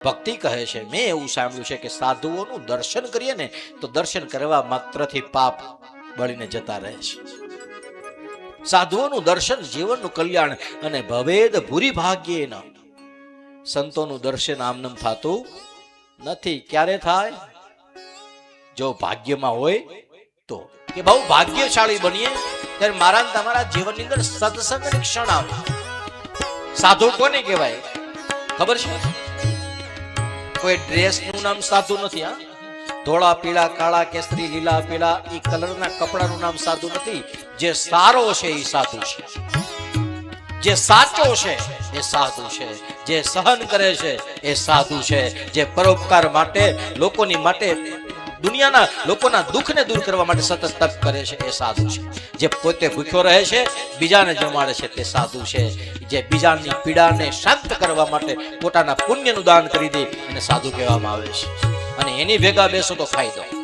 ભક્તિ કહે છે, મેં એવું સાંભળ્યું છે કે સાધુઓનું દર્શન કરીએ ને તો દર્શન કરવા માત્રથી પાપ બળીને જતા રહે છે. સાધુઓનું દર્શન જીવનનું કલ્યાણ અને ભવેદ ભૂરી ભાગ્યેન. સંતોનું દર્શન આમનમ થતું નથી. ક્યારે થાય? જો ભાગ્યમાં હોય તો, કે બહુ ભાગ્યશાળી બનીએ ત્યારે મારા ને તમારા જીવનની અંદર સત્સંગની ક્ષણ આવે. સાધુ કોને કહેવાય ખબર છે? કોઈ ડ્રેસનું નામ સાધુ નથી. હા, ધોળા પીળા કાળા કેસરી લીલા પીળા એ કલરના કપડાનું નામ સાધુ નથી. જે સારો છે એ સાધુ છે, જે સાચો છે એ સાધુ છે, જે સહન કરે છે એ સાધુ છે, જે પરોપકાર માટે લોકોની માટે દુનિયાના લોકોના દુઃખને દૂર કરવા માટે સતત તપ કરે છે એ સાધુ છે. જે પોતે ભૂખ્યો રહે છે બીજાને જમાડે છે તે સાધુ છે. જે બીજાની પીડાને શાંત કરવા માટે પોતાના પુણ્યનું દાન કરી દે એને સાધુ કહેવામાં આવે છે. અને એની ભેગા બેસો તો ફાયદો.